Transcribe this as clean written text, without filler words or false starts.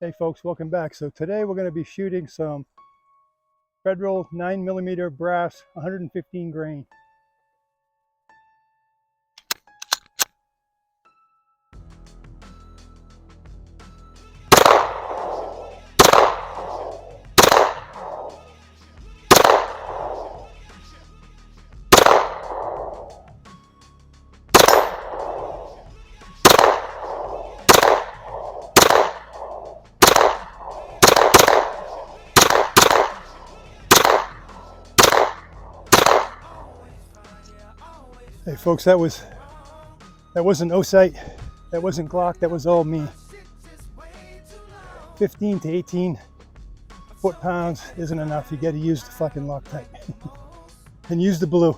Hey folks, welcome back. So today we're going to be shooting some Federal 9mm brass 115 grain. Hey folks, that wasn't Osite, that wasn't Glock, that was all me. 15 to 18 foot-pounds isn't enough. You got to use the fucking Loctite and use the blue.